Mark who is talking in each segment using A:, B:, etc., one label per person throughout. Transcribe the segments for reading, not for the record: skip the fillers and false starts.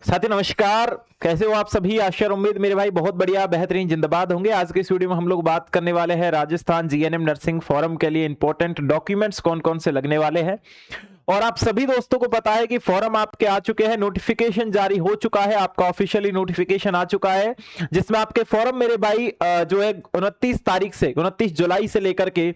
A: साथी नमस्कार। कैसे हो आप सभी? आशा और उम्मीद मेरे भाई बहुत बढ़िया बेहतरीन जिंदाबाद होंगे। आज के इस वीडियो में हम लोग बात करने वाले हैं राजस्थान जीएनएम नर्सिंग फॉरम के लिए इंपॉर्टेंट डॉक्यूमेंट्स कौन कौन से लगने वाले हैं। और आप सभी दोस्तों को पता है कि फॉरम आपके आ चुके हैं, नोटिफिकेशन जारी हो चुका है, आपका ऑफिशियली नोटिफिकेशन आ चुका है जिसमें आपके फॉरम मेरे भाई जो है 29 जुलाई से लेकर के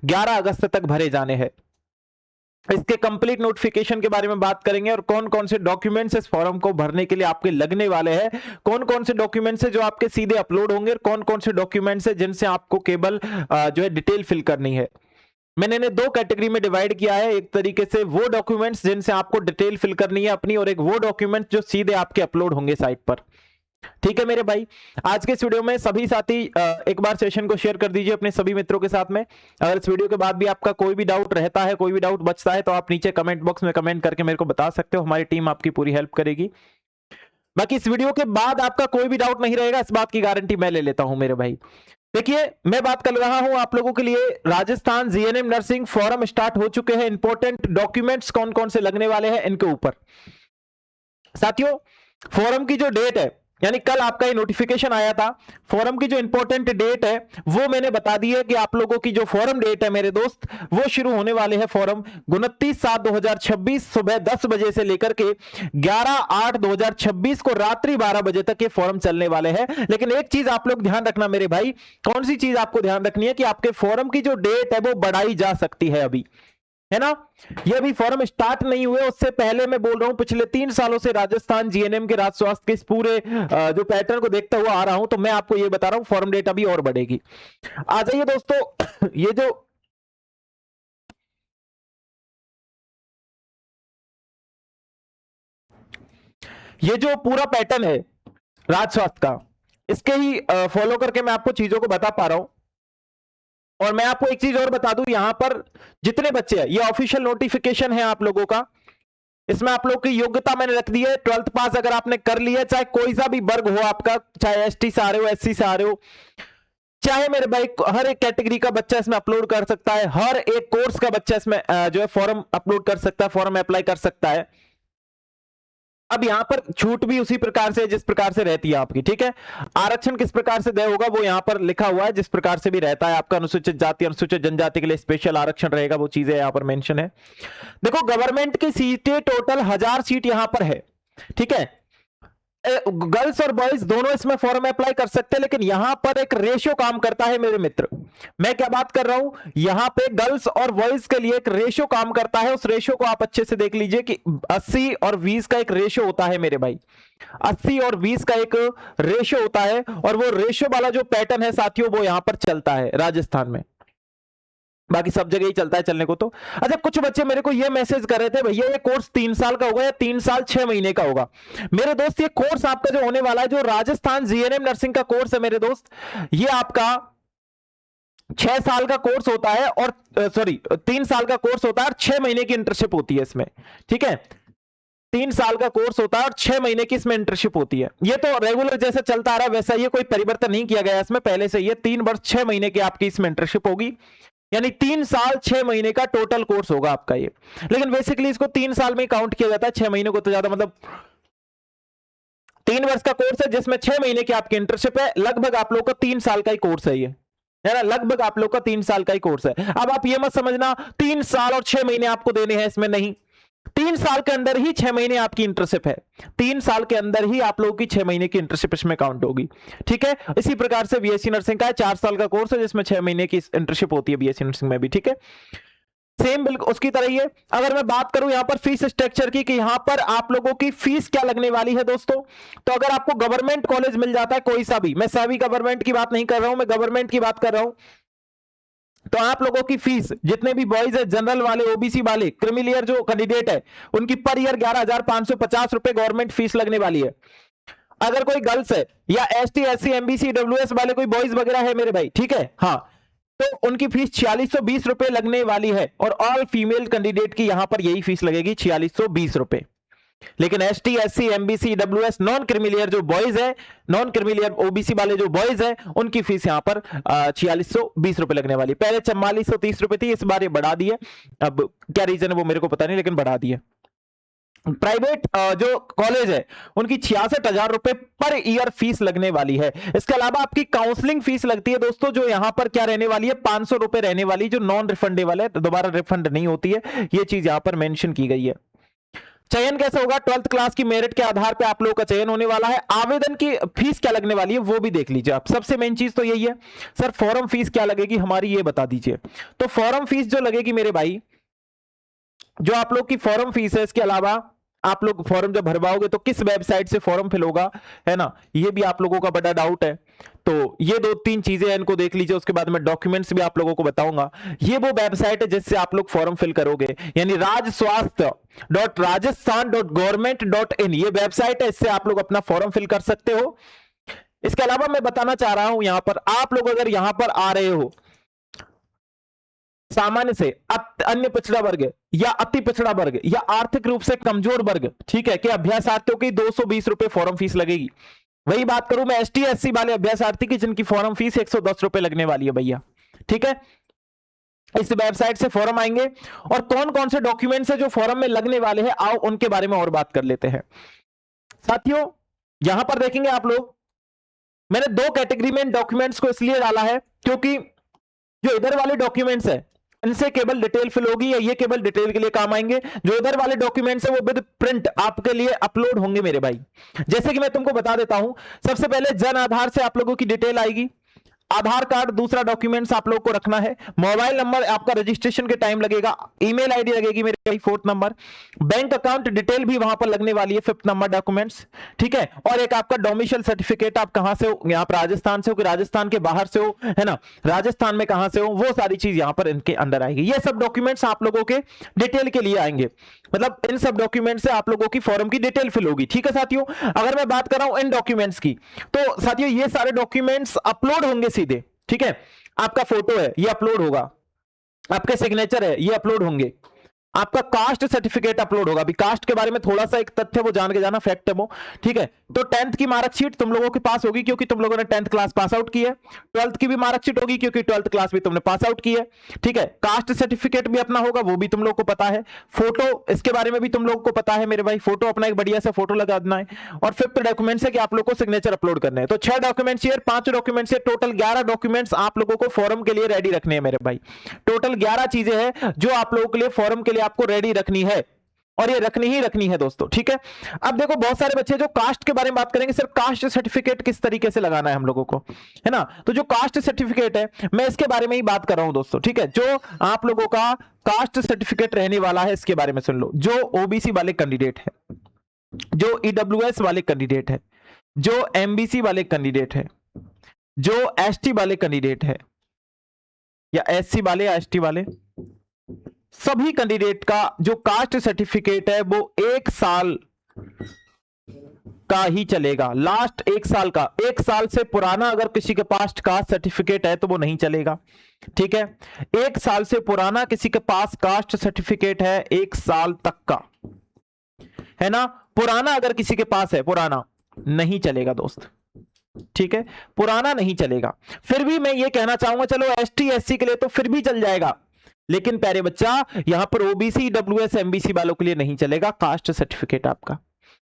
A: 11 अगस्त तक भरे जाने हैं। इसके कंप्लीट नोटिफिकेशन के बारे में बात करेंगे और कौन कौन से डॉक्यूमेंट्स इस फॉर्म को भरने के लिए आपके लगने वाले हैं, कौन कौन से डॉक्यूमेंट्स है जो आपके सीधे अपलोड होंगे और कौन कौन से डॉक्यूमेंट्स है जिनसे आपको केवल जो है डिटेल फिल करनी है। मैंने इन्हें दो कैटेगरी में डिवाइड किया है। एक तरीके से वो डॉक्यूमेंट्स जिनसे आपको डिटेल फिल करनी है अपनी, और एक वो डॉक्यूमेंट्स जो सीधे आपके अपलोड होंगे साइट पर। ठीक है मेरे भाई, आज के इस वीडियो में सभी साथी एक बार सेशन को शेयर कर दीजिए अपने सभी मित्रों के साथ में। अगर इस वीडियो के बाद भी आपका कोई भी डाउट रहता है, कोई भी डाउट बचता है, तो आप नीचे कमेंट बॉक्स में कमेंट करके मेरे को बता सकते हो। हमारी टीम आपकी पूरी हेल्प करेगी। बाकी इस वीडियो के बाद आपका कोई भी डाउट नहीं रहेगा, इस बात की गारंटी मैं ले लेता हूं मेरे भाई। देखिए, मैं बात कर रहा हूं आप लोगों के लिए Rajasthan GNM nursing form start हो चुके हैं। इंपॉर्टेंट डॉक्यूमेंट्स कौन कौन से लगने वाले हैं इनके ऊपर। साथियों, फॉरम की जो डेट है, यानी कल आपका ये नोटिफिकेशन आया था, फॉरम की जो इंपॉर्टेंट डेट है वो मैंने बता दी है कि आप लोगों की जो फॉरम डेट है मेरे दोस्त, वो शुरू होने वाले हैं फॉरम 29/7/2026 सुबह 10 बजे से लेकर के 11/8/2026 को रात्रि 12 बजे तक ये फॉरम चलने वाले हैं। लेकिन एक चीज आप लोग ध्यान रखना मेरे भाई, कौन सी चीज आपको ध्यान रखनी है कि आपके फॉरम की जो डेट है वो बढ़ाई जा सकती है अभी, है ना। ये अभी फॉरम स्टार्ट नहीं हुए, उससे पहले मैं बोल रहा हूं पिछले 3 सालों से राजस्थान जीएनएम के राज्य स्वास्थ्य के इस पूरे जो पैटर्न को देखता हुआ आ रहा हूं, तो मैं आपको ये बता रहा हूं फॉरम डेट अभी और बढ़ेगी। आ जाइए दोस्तों, ये जो पूरा पैटर्न है राज्य स्वास्थ्य का, इसके ही फॉलो करके मैं आपको चीजों को बता पा रहा हूं। और मैं आपको एक चीज और बता दूं, यहां पर जितने बच्चे हैं, ये ऑफिशियल नोटिफिकेशन है आप लोगों का, इसमें आप लोग की योग्यता मैंने रख दी है 12th पास अगर आपने कर लिया, चाहे कोई सा भी वर्ग हो आपका, चाहे एसटी से आ रहे हो, एससी से आ रहे हो, चाहे मेरे भाई हर एक कैटेगरी का बच्चा इसमें अपलोड कर सकता है, हर एक कोर्स का बच्चा इसमें जो है फॉर्म अपलोड कर सकता है, फॉर्म अप्लाई कर सकता है। अब यहां पर छूट भी उसी प्रकार से जिस प्रकार से रहती है आपकी, ठीक है। आरक्षण किस प्रकार से दे होगा वो यहां पर लिखा हुआ है, जिस प्रकार से भी रहता है आपका अनुसूचित जाति अनुसूचित जनजाति के लिए स्पेशल आरक्षण रहेगा, वो चीजें यहां पर मेंशन है। देखो, गवर्नमेंट की सीटें टोटल 1000 सीट यहां पर है, ठीक है। गर्ल्स और बॉयज दोनों इसमें फॉर्म अप्लाई कर सकते हैं, लेकिन यहां पर एक रेशियो काम करता है मेरे मित्र। मैं क्या बात कर रहा हूं, यहां पे गर्ल्स और बॉयज के लिए एक रेशियो काम करता है। उस रेशियो को आप अच्छे से देख लीजिए कि 80 और 20 का एक रेशियो होता है मेरे भाई, 80 और 20 का एक रेशियो होता है। और वो रेशियो वाला जो पैटर्न है साथियों, वो यहां पर चलता है राजस्थान में, बाकी सब जगह ही चलता है चलने को। तो अच्छा, कुछ बच्चे मेरे को ये मैसेज कर रहे थे, भैया ये कोर्स 3 साल का होगा या 3 साल 6 महीने का होगा। मेरे दोस्त, ये कोर्स आपका जो होने वाला है, जो राजस्थान जीएनएम नर्सिंग का कोर्स है मेरे दोस्त, ये आपका 6 साल का कोर्स होता है, और 3 साल का कोर्स होता है और 6 महीने की इंटर्नशिप होती है इसमें, ठीक है। 3 साल का कोर्स होता है और 6 महीने की इसमें इंटर्नशिप होती है। ये तो रेगुलर जैसा चलता आ रहा है वैसा, ये कोई परिवर्तन नहीं किया गया इसमें, पहले से ये 3 वर्ष 6 महीने की आपकी इसमें इंटर्नशिप होगी, यानी 3 साल 6 महीने का टोटल कोर्स होगा आपका ये। लेकिन बेसिकली इसको 3 साल में काउंट किया जाता है, 6 महीने को तो ज्यादा, मतलब 3 वर्ष का कोर्स है जिसमें 6 महीने की आपकी इंटर्नशिप है। लगभग आप लोग का 3 साल का ही कोर्स है ये, है ना, लगभग आप लोग का 3 साल का ही कोर्स है। अब आप ये मत समझना 3 साल और 6 महीने आपको देने हैं, इसमें नहीं। 3 साल के अंदर ही 6 महीने आपकी इंटर्नशिप है, 3 साल के अंदर ही आप लोगों की 6 महीने की इंटर्नशिप इसमें काउंट होगी, ठीक है। इसी प्रकार से बीएससी नर्सिंग का है, 4 साल का कोर्स है जिसमें 6 महीने की इंटर्नशिप होती है बीएससी नर्सिंग में भी, ठीक है। सेम बिल्कुल उसकी तरह ही है। अगर मैं बात करूं यहां पर फीस स्ट्रक्चर की, कि यहां पर आप लोगों की फीस क्या लगने वाली है दोस्तों, तो अगर आपको गवर्नमेंट कॉलेज मिल जाता है कोई सा भी, मैं सभी गवर्नमेंट की बात नहीं कर रहा हूं, मैं गवर्नमेंट की बात कर रहा हूं, तो आप लोगों की फीस, जितने भी बॉयज है, जनरल वाले, ओबीसी वाले, क्रिमिलियर जो कैंडिडेट है, उनकी पर ईयर 11,550 रुपए गवर्नमेंट फीस लगने वाली है। अगर कोई गर्ल्स है या एसटी एससी एमबीसी डब्ल्यूएस वाले कोई बॉयज वगैरह है मेरे भाई, ठीक है, हाँ, तो उनकी फीस 4620 रुपए लगने वाली है। और ऑल फीमेल कैंडिडेट की यहां पर यही फीस लगेगी 4620 रुपए। लेकिन ST SC MBC WS non creamy layer जो बॉयज है, नॉन क्रिमिलियर ओबीसी वाले जो बॉयज है, उनकी फीस यहां पर 4620 रुपए लगने वाली। पहले 4430 रुपए थी, इस बार ये बढ़ा दी है। अब क्या रीजन है वो मेरे को पता नहीं, लेकिन बढ़ा दी है। प्राइवेट जो कॉलेज है उनकी 66,000 रुपए पर ईयर फीस लगने वाली है। इसके अलावा आपकी काउंसलिंग फीस लगती है दोस्तों, जो यहां पर क्या रहने वाली है, 500 रुपए रहने वाली, जो नॉन रिफंडेबल है, दोबारा रिफंड नहीं होती है, ये चीज यहां पर मेंशन की गई है। चयन कैसे होगा, 12th क्लास की मेरिट के आधार पे आप लोगों का चयन होने वाला है। आवेदन की फीस क्या लगने वाली है वो भी देख लीजिए आप। सबसे मेन चीज तो यही है, सर फॉर्म फीस क्या लगेगी हमारी, ये बता दीजिए। तो फॉर्म फीस जो लगेगी मेरे भाई, जो आप लोग की फॉर्म फीस है, इसके अलावा आप लोग फॉर्म जब भरवाओगे तो किस वेबसाइट से फॉर्म फिल होगा, है ना, ये भी आप लोगों का बड़ा डाउट है। तो ये 2-3 चीजें हैं, इनको देख लीजिए। उसके बाद मैं डॉक्यूमेंट्स भी आप लोगों को बताऊंगा। ये वो वेबसाइट है जिससे आप लोग फॉर्म फिल करोगे, यानी rajswasth.rajasthan.government.in ये वेबसाइट है, इससे आप लोग अपना फॉर्म फिल कर सकते हो। इसके अलावा मैं बताना चाह रहा हूं, यहां पर आप लोग अगर यहां पर आ रहे हो सामान्य से अन्य पिछड़ा वर्ग या अति पिछड़ा वर्ग या आर्थिक रूप से कमजोर वर्ग, ठीक है, कि अभ्यासार्थियों की 220 रुपए फॉर्म फीस लगेगी। वही बात करूं मैं ST SC वाले अभ्यासार्थी की, जिनकी फॉर्म फीस 110 रुपए लगने वाली है भैया, ठीक है। इस वेबसाइट से फॉर्म आएंगे, और कौन कौन से डॉक्यूमेंट्स है जो फॉर्म में लगने वाले हैं, आओ उनके बारे में और बात कर लेते हैं। साथियों यहां पर देखेंगे आप लोग, मैंने 2 कैटेगरी में डॉक्यूमेंट्स को इसलिए डाला है क्योंकि जो इधर वाले डॉक्यूमेंट्स है इनसे केवल डिटेल फिल होगी, या ये केवल डिटेल के लिए काम आएंगे। जो इधर वाले डॉक्यूमेंट्स है वो विद प्रिंट आपके लिए अपलोड होंगे मेरे भाई। जैसे कि मैं तुमको बता देता हूं, सबसे पहले जन आधार से आप लोगों की डिटेल आएगी, आधार कार्ड दूसरा डॉक्यूमेंट्स आप लोग को रखना है, मोबाइल नंबर आपका रजिस्ट्रेशन के टाइम लगेगा, ईमेल आईडी लगेगी मेरे भाई 4th number, bank account detail भी वहां पर लगने वाली है 5th नंबर डॉक्यूमेंट्स, ठीक है। और एक आपका डोमिसाइल सर्टिफिकेट, आप कहां से हो, यहाँ पर राजस्थान से हो कि राजस्थान के बाहर से हो, है ना, राजस्थान में कहां से हो, वो सारी चीज यहां पर इनके अंदर आएगी। ये सब डॉक्यूमेंट्स आप लोगों के डिटेल के लिए आएंगे, मतलब इन सब डॉक्यूमेंट से आप लोगों की फॉर्म की डिटेल फिल होगी, ठीक है साथियों। अगर मैं बात कर रहा हूं इन डॉक्यूमेंट्स की, तो साथियों ये सारे डॉक्यूमेंट्स अपलोड होंगे सीधे, ठीक है। आपका फोटो है ये अपलोड होगा, आपके सिग्नेचर है ये अपलोड होंगे, आपका कास्ट सर्टिफिकेट अपलोड होगा। अभी कास्ट के बारे में थोड़ा सा एक तथ्य वो जान के जाना, फैक्ट है वो, ठीक है। तो 10th की मार्कशीट तुम लोगों के पास होगी क्योंकि तुम लोगों ने 10th क्लास पास आउट की है, 12th की भी मार्कशीट होगी क्योंकि 12th क्लास भी तुमने पास आउट की है, ठीक है। कास्ट सर्टिफिकेट भी अपना होगा, वो भी तुम लोग को पता है। फोटो, इसके बारे में भी तुम लोग को पता है मेरे भाई, फोटो अपना एक बढ़िया सा फोटो लगा देना है। और 5th डॉक्यूमेंट्स है कि आप लोग को सिग्नेचर अपलोड करने हैं। तो 6 डॉक्यूमेंट्स ये, 5 डॉक्यूमेंट्स ये, टोटल 11 डॉक्यूमेंट्स आप लोगों को फॉर्म के लिए रेडी रखने हैं मेरे भाई। टोटल 11 चीजें हैं जो आप लोगों के लिए फॉर्म के लिए आपको रेडी रखनी है, और ये रखनी ही रखनी है दोस्तों, ठीक है। अब देखो बहुत सारे बच्चे जो कास्ट के बारे में बात करेंगे, सिर्फ कास्ट सर्टिफिकेट किस तरीके से लगाना है हम लोगों को, है ना। तो जो कास्ट सर्टिफिकेट है मैं इसके बारे में ही बात कर रहा हूं दोस्तों, ठीक है। जो आप लोगों का कास्ट सर्टिफिकेट रहने वाला है इसके बारे में सुन लो। जो ओबीसी वाले कैंडिडेट है, जो ईडब्ल्यूएस वाले कैंडिडेट है, जो एमबीसी वाले कैंडिडेट है, जो एसटी वाले कैंडिडेट है, या एससी वाले या एसटी वाले, सभी कैंडिडेट का जो कास्ट सर्टिफिकेट है वो 1 साल का ही चलेगा, लास्ट 1 साल का। 1 साल से पुराना अगर किसी के पास कास्ट सर्टिफिकेट है तो वो नहीं चलेगा, ठीक है। 1 साल से पुराना किसी के पास कास्ट सर्टिफिकेट है, 1 साल तक का, है ना। पुराना अगर किसी के पास है, पुराना नहीं चलेगा दोस्त, ठीक है, पुराना नहीं चलेगा। फिर भी मैं ये कहना चाहूंगा, चलो एसटी एससी के लिए तो फिर भी चल जाएगा, लेकिन प्यारे बच्चा यहां पर ओबीसी डब्ल्यूएस एमबीसी वालों के लिए नहीं चलेगा कास्ट सर्टिफिकेट आपका,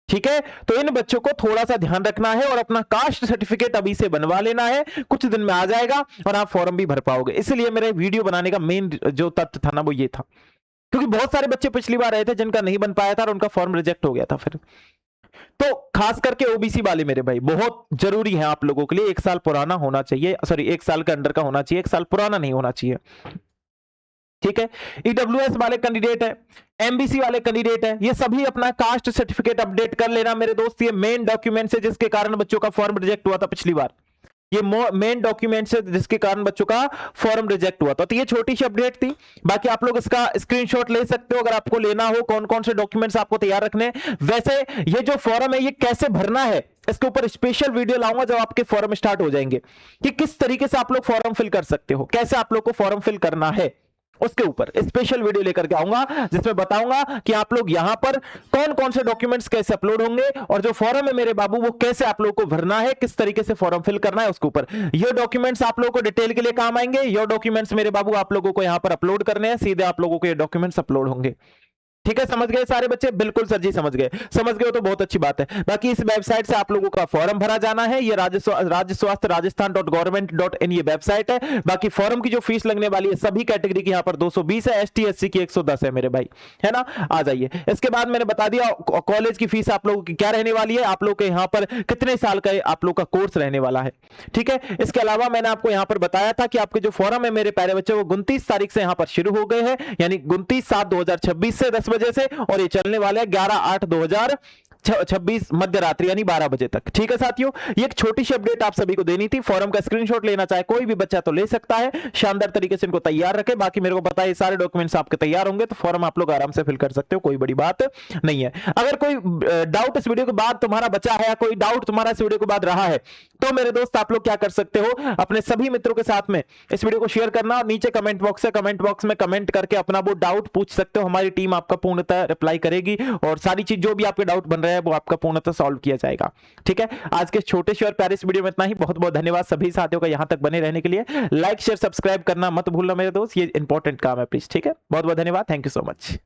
A: ठीक है। तो इन बच्चों को थोड़ा सा ध्यान रखना है और अपना कास्ट सर्टिफिकेट अभी से बनवा लेना है, कुछ दिन में आ जाएगा और आप फॉर्म भी भर पाओगे। इसलिए मेरे वीडियो बनाने का मेन जो तथ्य था ना वो ये था, क्योंकि बहुत सारे बच्चे पिछली बार आए थे जिनका नहीं बन पाया था और उनका फॉर्म रिजेक्ट हो गया था फिर। तो खास करके ओबीसी वाले मेरे भाई बहुत जरूरी है आप लोगों के लिए, 1 साल पुराना होना चाहिए, सॉरी 1 साल के अंडर का होना चाहिए, 1 साल पुराना नहीं होना चाहिए, ठीक है। ईडब्ल्यूएस वाले कैंडिडेट है, एमबीसी वाले कैंडिडेट है, ये सभी अपना कास्ट सर्टिफिकेट अपडेट कर लेना मेरे दोस्त। ये मेन डॉक्यूमेंट है जिसके कारण बच्चों का फॉर्म रिजेक्ट हुआ था पिछली बार, ये मेन डॉक्यूमेंट्स है जिसके कारण बच्चों का फॉर्म रिजेक्ट हुआ था। तो ये छोटी सी अपडेट थी, बाकी आप लोग इसका स्क्रीनशॉट ले सकते हो अगर आपको लेना हो, कौन कौन से डॉक्यूमेंट्स आपको तैयार रखने हैं। वैसे ये जो फॉर्म है ये कैसे भरना है इसके ऊपर स्पेशल वीडियो लाऊंगा जब आपके फॉर्म स्टार्ट हो जाएंगे, कि किस तरीके से आप लोग फॉर्म फिल कर सकते हो, कैसे आप लोग को फॉर्म फिल करना है, उसके ऊपर स्पेशल वीडियो लेकर के आऊंगा जिसमें बताऊंगा कि आप लोग यहां पर कौन कौन से डॉक्यूमेंट्स कैसे अपलोड होंगे और जो फॉर्म है मेरे बाबू वो कैसे आप लोग को भरना है, किस तरीके से फॉर्म फिल करना है उसके ऊपर। ये डॉक्यूमेंट्स आप लोगों को डिटेल के लिए काम आएंगे, ये डॉक्यूमेंट्स मेरे बाबू आप लोगों को यहां पर अपलोड करने हैं, सीधे आप लोगों को ये डॉक्यूमेंट्स अपलोड होंगे। ठीक है, समझ गए सारे बच्चे? बिल्कुल सर जी, समझ गए हो तो बहुत अच्छी बात है। बाकी इस वेबसाइट से आप लोगों का फॉर्म भरा जाना है। ये राज्य स्वास्थ्य राजस्थान.gov.in ये वेबसाइट है। बाकी फॉर्म की जो फीस लगने वाली है सभी कैटेगरी की यहाँ पर 220 है, एसटी एससी की 110 है मेरे भाई, है ना। आ जाइए, इसके बाद मैंने बता दिया कॉलेज की फीस आप लोगों की क्या रहने वाली है, आप लोग के यहाँ पर कितने साल का आप लोग का कोर्स रहने वाला है। ठीक है, इसके अलावा मैंने आपको यहाँ पर बताया था कि आपके जो फॉर्म है मेरे प्यारे बच्चे वो 29 तारीख से यहाँ पर शुरू हो गए हैं, यानी 29/7/2026 से 10 बजे से, और ये चलने वाले हैं 11/8/2026 मध्य रात्रि यानी 12 बजे तक। ठीक है साथियों, ये एक छोटी सी अपडेट आप सभी को देनी थी। फॉर्म का स्क्रीनशॉट लेना चाहे कोई भी बच्चा तो ले सकता है, शानदार तरीके से इनको तैयार रखें। बाकी मेरे को पता है सारे डॉक्यूमेंट्स आपके तैयार होंगे तो फॉर्म आप लोग आराम से फिल कर सकते हो, कोई बड़ी बात नहीं है। अगर कोई डाउट इस वीडियो के बाद तुम्हारा बचा है या कोई डाउट तुम्हारा इस वीडियो के बाद रहा है तो मेरे दोस्त आप लोग क्या कर सकते हो, अपने सभी मित्रों के साथ में इस वीडियो को शेयर करना और नीचे कमेंट बॉक्स है, कमेंट बॉक्स में कमेंट करके अपना वो डाउट पूछ सकते हो। हमारी टीम आपका पूर्णतः रिप्लाई करेगी और सारी चीज जो भी आपके डाउट बन रहे हैं वो आपका पूर्णतः सॉल्व किया जाएगा। ठीक है, आज के छोटे से और प्यारे इस वीडियो में इतना ही। बहुत बहुत धन्यवाद सभी साथियों का यहां तक बने रहने के लिए। लाइक शेयर सब्सक्राइब करना मत भूलना मेरे दोस्त, ये इंपॉर्टेंट काम है प्लीज। ठीक है, बहुत बहुत धन्यवाद, थैंक यू सो मच।